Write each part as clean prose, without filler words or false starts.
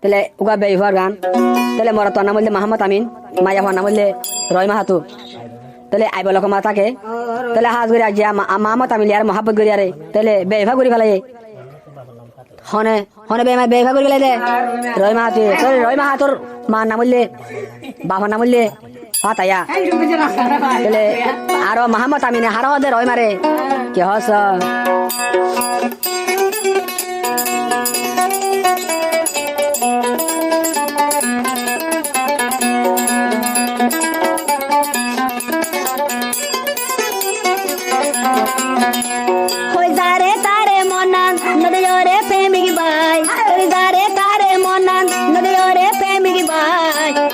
তাহলে উগা বেইভার গান তাহলে মরা তোর নাম বললে মাহমদ আমিন মায়া হওয়ার নাম বললে রয় মাহাতু তাহলে আইব লোক মা থাকে তাহলে হাজ করে আজিয়া মাহমদ আমিন আর মহাব্বত করি আরে তাহলে বেইভা করি ফেলাই হনে হনে বেইভা করি ফেলাই দে রয় মাহাতু রয় মাহাতুর মার নাম বললে বাবার নাম বললে হাতায়া তাহলে আরো মাহমদ আমিনে হারো দে রয় মারে কি হস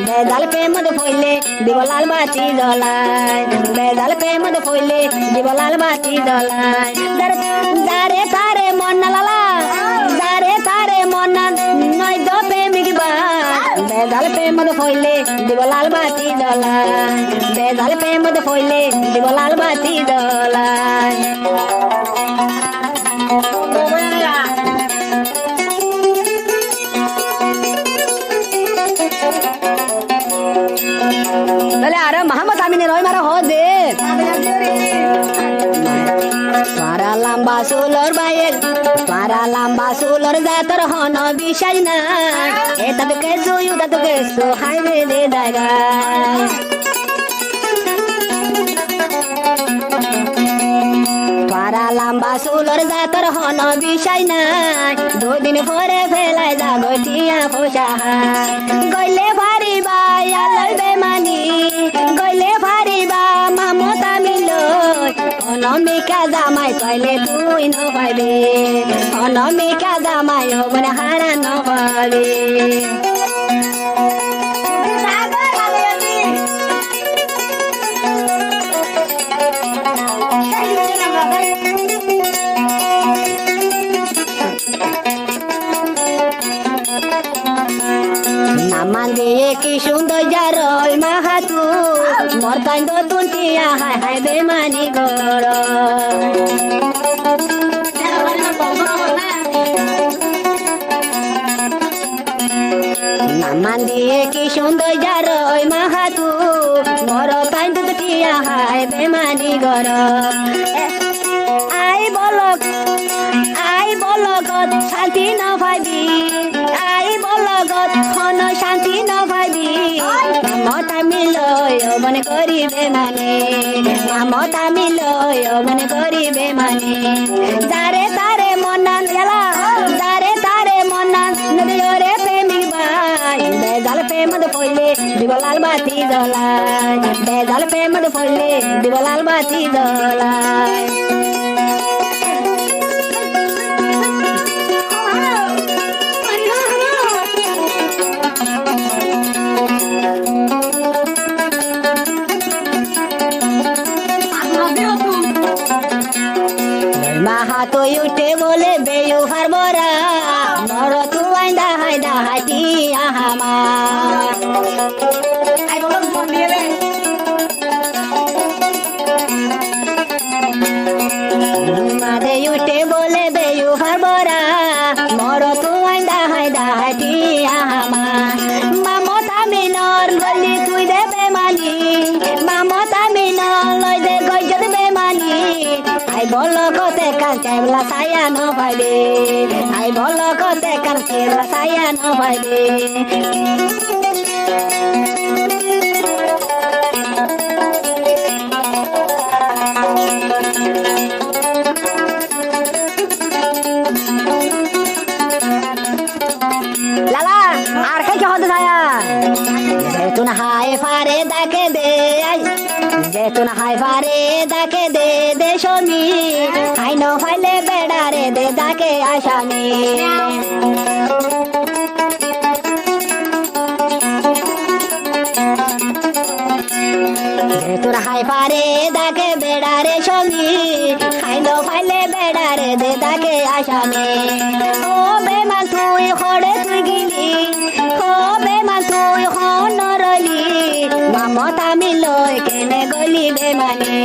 বেজাল প্রেমত ফইলে দিবলাল বাতি জ্বলায় বেজাল প্রেমত ফইলে দিবলাল বাতি জ্বলায় যারে তারে মন না লালা যারে তারে মন না নয় তো প্রেমিক বাই বেজাল প্রেমত ফইলে দিবলাল বাতি জ্বলায় বেজাল প্রেমত ফইলে দিবলাল বাতি জ্বলায় তাহলে আরে মোহাম্মদ আমিনে রয় মারা হ দে পারা লম্বা সুলর বাইক পারা লম্বা সুলর জাতর হন বিষয় না এটা তোকে জুয়ু তা তোকে সোহাই দে দাগা পারা লম্বা সুলর জাতর হন বিষয় না দুদিন পরে ফেলাই যাব টিয়া পোষা গইলে পারিবা আলাই বেমানি গইলে পারিবা মামতা মিলো অনমিকা জামাই কইলে তুই নপাবি অনমিকা জামাই হবনে হারা নপাবি নামান দিয়ে কি সুন্দর যারই মাহাতু মোর কান্দ তুন্তিয়া হায় হায় বেমানি গর নামান দিয়ে কি সুন্দর যারই মাহাতু মোর কান্দ তুন্তিয়া হায় বেমানি গর আই বলগত শান্তি না পাবি আই বলগত হন শান্তি না পাবি মমতা মিলয় মনে করিবে মানে মমতা মিলয় মনে করিবে মানে যারে তারে মনান গেলা যারে তারে মনান নদীরে প্রেমিক ভাই বেজাল প্রেমত পড়লে দিবলাল বাতি জ্বলায় বেজাল প্রেমত পড়লে দিবলাল বাতি জ্বলায় মাহাতো উঠে বলে বেয়ু হারবরা মর তু আইন্দা হাইদা হাইতি আহামা মাদে উঠে বলে বেয়ু হারবরা মর তু আইন্দা হাইদা হাইতি আহামা মামতা মিনর গলি তুই দে বেমানি মামতা মিনর লই দে গজত বেমানি আই বল কতে কার কেবলা সায়া ন পাইবে আই বল কতে কার কেবলা সায়া ন পাইবে লালা আর কে হতে ছায়া যেতুন হাই ফারে ডাকে দে যেতুন হাই ফারে ডাকে দে দেশমি হাই ন ফাইলে বেড়ারে দে ডাকে আসামি যেতুন হাই ফারে ডাকে বেড়ারে সমি হাই ন ফাইলে বেড়ারে দে ডাকে আসামি ও বেমান তুই খড়ে তুই গিলি ও বেমান তুই হনরলি মামতা মিলয় কেনে গলি বেমানে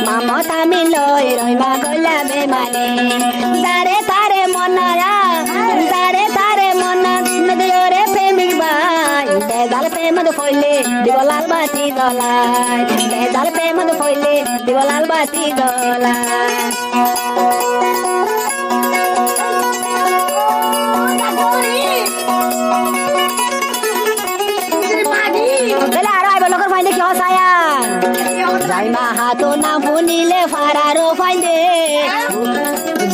মামতা মিলয় রইমা গলা বেমানে যারে তারে মনায়া যারে তারে জ্বলায় বেজাল প্রেমত ফইলে দিব লাল বাতি জ্বলায় Jaima hatu nampu nile fararo fainde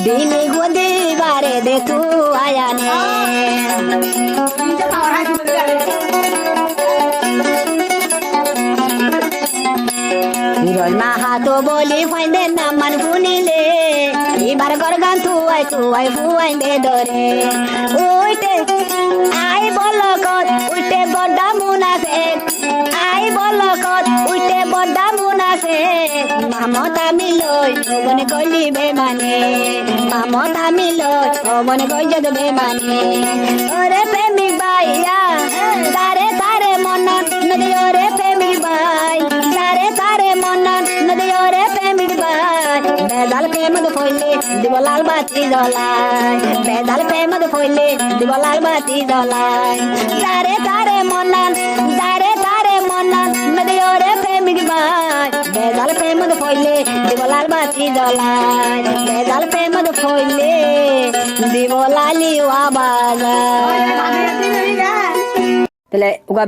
Dini gundi bare de tu ayane Jaima hatu boli fainde naman punile Ibar gorgan tu ay fuainde dore Uite ay bolokot uite boda munafek Ay bolokot uite boda Mamota miloi, obone koli be mane. Mamota miloi, obone koli jod be mane. Ore premi baiya, tare monan, nadi ore premi bai. Tare monan, nadi ore premi bai. Bedal premad foile, dibolal bati dolai. Bedal premad foile, dibolal bati dolai. Tare monan, nadi ore premi bai. Bedal premad foile dibolal bati dolai bedal premad foile dibolali wa baza tele uga